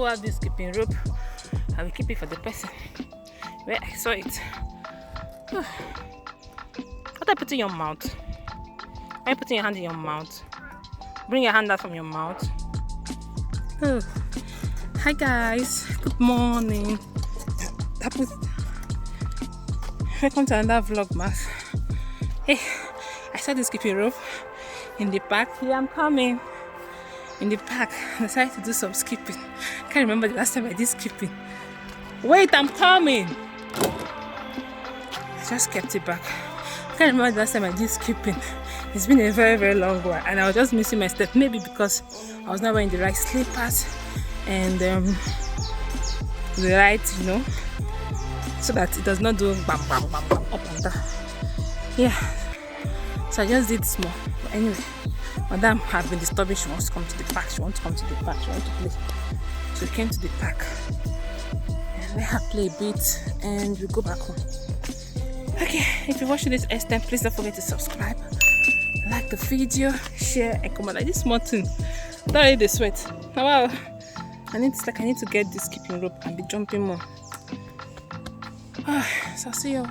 have this skipping rope. I will keep it for the person where I saw it. What I put in your mouth? Why are you putting your hand in your mouth? Bring your hand out from your mouth. Oh. Hi guys, good morning. Welcome to another Vlogmas. Hey, I saw this skipping rope in the park. Here I'm coming. In the park, I decided to do some skipping. Can't remember the last time I did skipping. Wait, I'm coming. I just kept it back. Can't remember the last time I did skipping. It's been a very, very long while, and I was just missing my step. Maybe because I was not wearing the right slippers and the right, so that it does not do bam, bam, bam, bam, up and down. Yeah. So I just did small. But anyway, Madam had been disturbing. She wants to come to the park. She wants to play. So we came to the park and let her play a bit, and we go back home. Okay, if you're watching this extent, please don't forget to subscribe, like the video, share, and comment. Like this small thing, don't really the sweat. Wow, I need to get this skipping rope and be jumping more. So I'll see you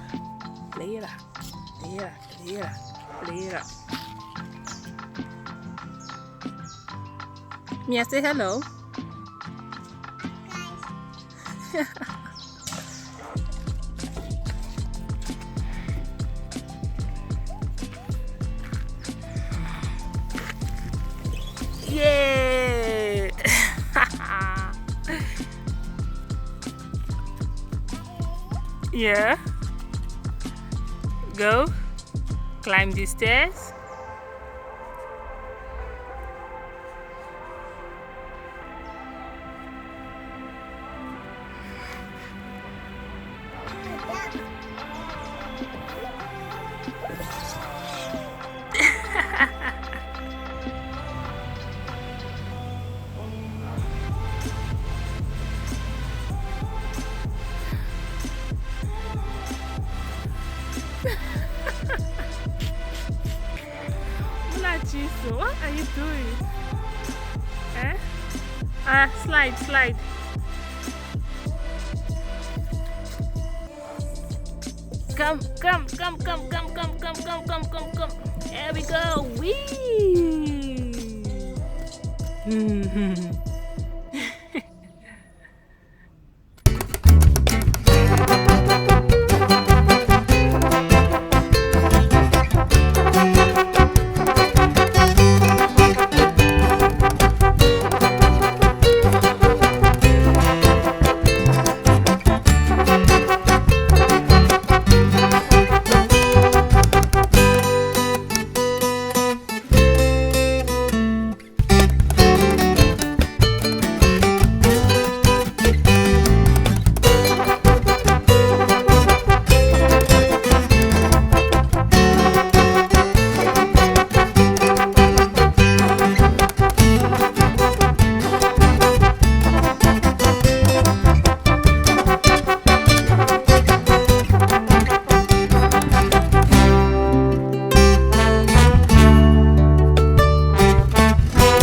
later. Mia, say hello. Yay! Yeah. Go. Climb the stairs. Jesus, what are you doing? Slide. Come. There we go. Whee!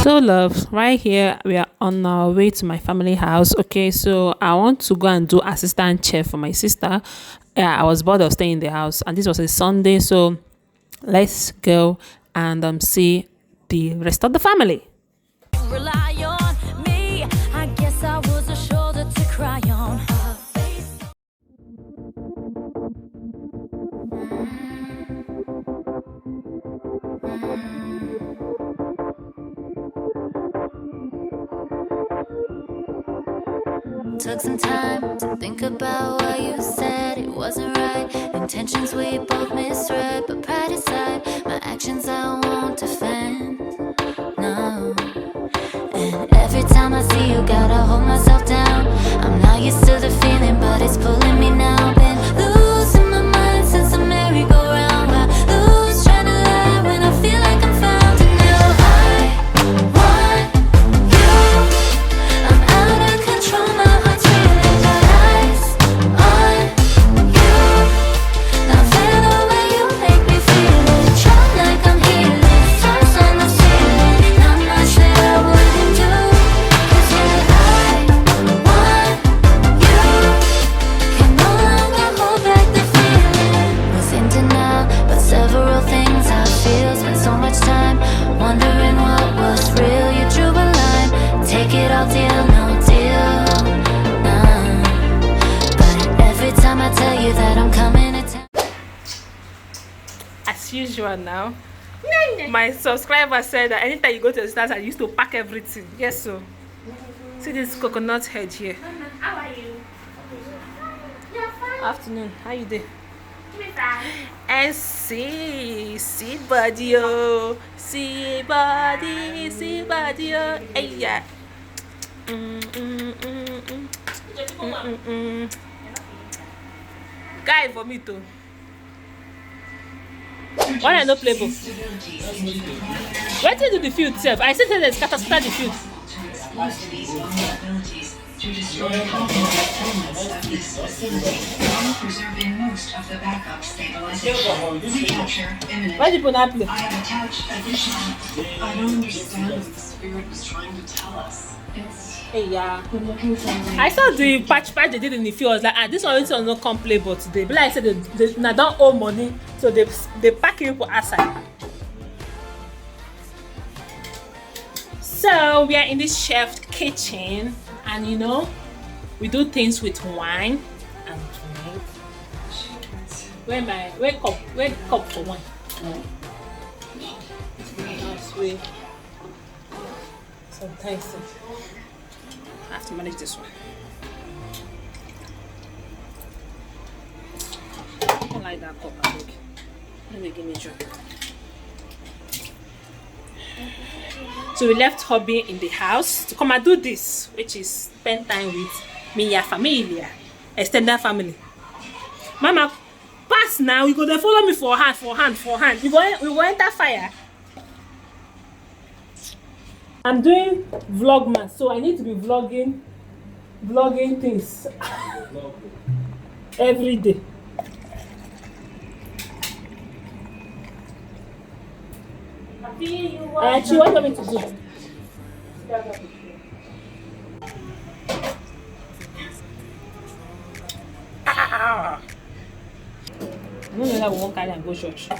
So love, right here we are on our way to my family house. Okay, so I want to go and do assistant chef for my sister. I was bored of staying in the house, and this was a Sunday, so let's go and see the rest of the family. Rely on me, I guess I was a shoulder to cry on. Took some time to think about what you said. It wasn't right. Intentions we both misread, but pride aside, my actions I won't defend. No. And every time I see you, gotta hold myself down. I'm not used to the feeling, but it's pulling me now. Been losing my mind since the merry-go-round. I lose trying to lie when I feel like I'm found. And now I want you. I'm out of control, my heart's feeling my eyes on you. Now feel the way you make me feel it. Try like I'm healing, stars on the ceiling. Not much that I wouldn't do. 'Cause yeah, I you that I'm coming to town. As usual now, my subscriber said that anytime you go to the stars, I used to pack everything. Yes, so see this coconut head here. How are you? You're fine. Afternoon, how you doing? Me fine. And see body, oh, see body, oh, hey yeah. Guy for me too. Why I no play book? Where did you do the field, self? I said they scatter the field. Preserving most of the backup stabilization. Recapture imminent. Why did you not play? I have attached additional. I don't understand what the spirit was trying to tell us. It's Hey yeah. good looking something. I saw the patch they did in the field. I was like, ah, this one not come play but today. But like I said, they don't owe money, so they pack it for outside. So we are in this chef's kitchen, and you know, we do things with wine and drink. Where cup for wine? Sweet. Sometimes I have to manage this one. I don't like that cup, I think. Let me give me a drink. So we left hubby in the house to come and do this, which is spend time with Mia familia, extended family. Mama, pass now. You go to follow me for hand. We go enter fire. I'm doing Vlogmas, so I need to be vlogging things every day. Actually, what do you want me to do? I don't know that we won't carry and go church. I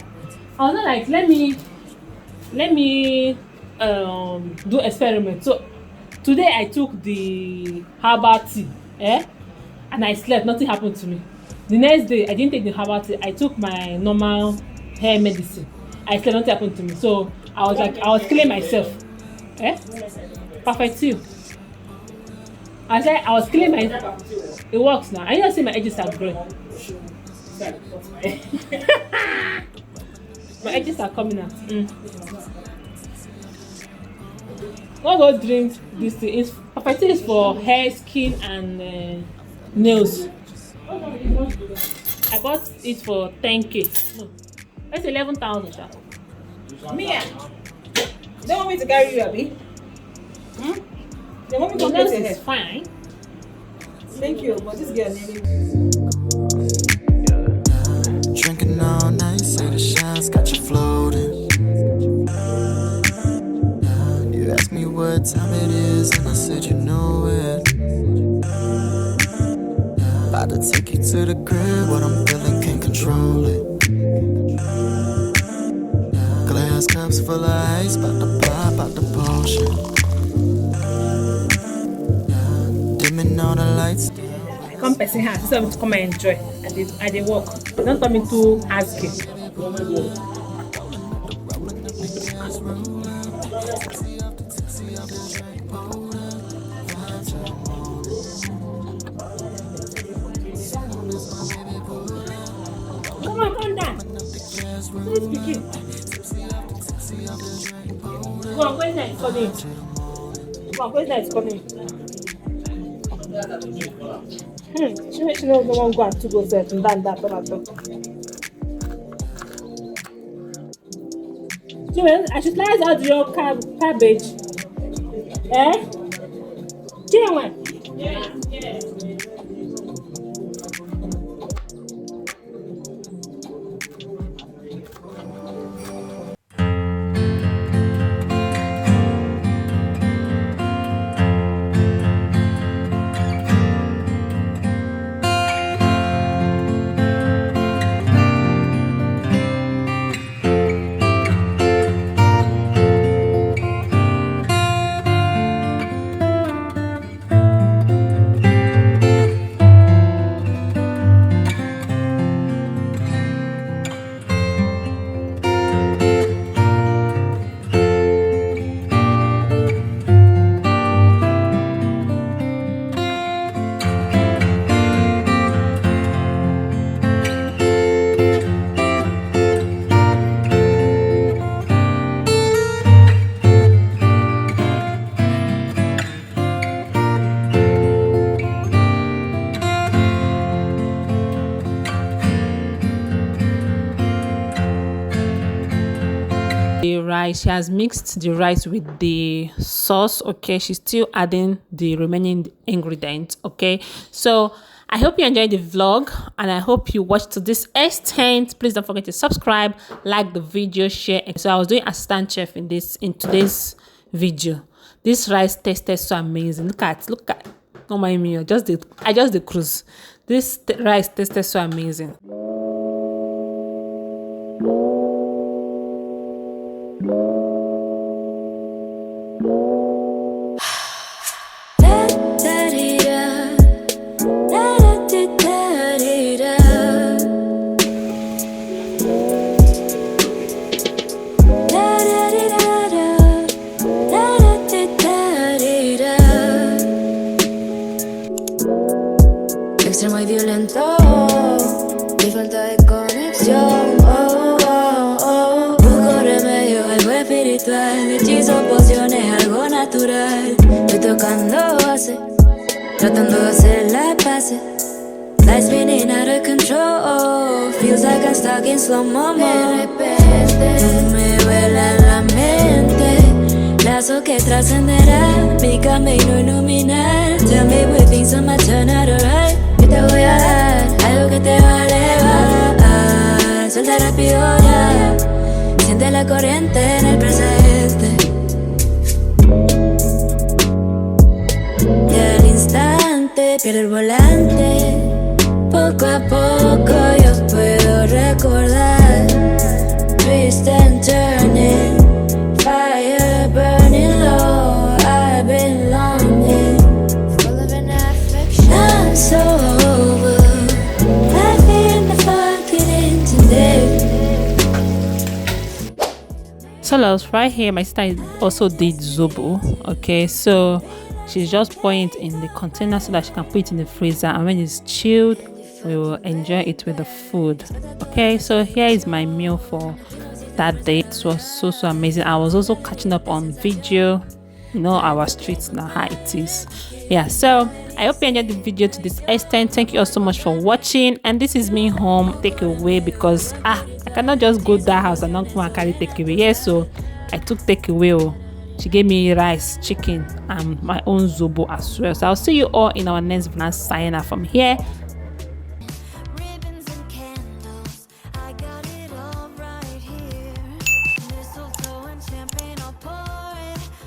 was not like, let me do experiment. So today I took the herbal tea, and I slept. Nothing happened to me. The next day I didn't take the herbal tea. I took my normal hair medicine. I slept. Nothing happened to me. So I was killing myself. Perfect tea. I was killing myself. It works now. I just see my edges are growing. My edges are coming out. What go drink this thing? It's perfect tea is for hair, skin, and nails. I bought it for 10k. No, that's 11,000. Mia, they want me to carry you, Abby? They want me to The place nails your is hair. fine. Thank you, but this girl nearly. Drinking all night, say the shots got you floating. You asked me what time it is, and I said you know it. About to take you to the crib, what I'm feeling can't control it. Glass cups full of ice, about to pop out the potion. Dimming all the lights. Come person house, so to come and enjoy. I dey work. Don't come into asking. Come on, come down. Please begin. Go on, where's that coming? Come on, where's that coming? She no one go and to go set and that tomato. I should slice out your cabbage. Chinwe. Yeah. rice. She has mixed the rice with the sauce. Okay, she's still adding the remaining ingredients. Okay, so I hope you enjoyed the vlog and I hope you watched to this extent. Please don't forget to subscribe, like the video, share. So I was doing assistant chef in today's video. This rice tasted so amazing. Look at, don't mind me. I just the cruise. This rice tasted so amazing. Extremo y violento, mi falta de conexión. Oh, oh, oh. Busco remedio, algo espiritual. Hechizo, pociones, algo natural. Estoy tocando base, tratando de hacer la paz. Life's spinning out of control. Feels like I'm stuck in slow mo. De repente me vuela la mente. Lazo que trascenderá mi camino iluminar. Tell me what things on my turn out alright. Yo te voy a dar algo que te va a elevar. Suelta rápido ya. Siente la corriente en el presente. Y al instante pierde el volante. Poco a poco yo puedo recordar. Twist and turning, fire burning low. I've been longing, full of an affection. I'm so over. I feel the fucking today. So loves right here, my sister also did zobo. Okay, so she's just pouring it in the container so that she can put it in the freezer, and when it's chilled we will enjoy it with the food. Okay, so here is my meal for that day. It was so amazing. I was also catching up on video, you know, our streets now, how it is. Yeah, so I hope you enjoyed the video to this extent. Thank you all so much for watching, and this is me home take away because I cannot just go to that house and not come and carry takeaway. Yeah, so I took takeaway. Oh, she gave me rice, chicken, and my own zobo as well. So I'll see you all in our next vlog. Sign off from here.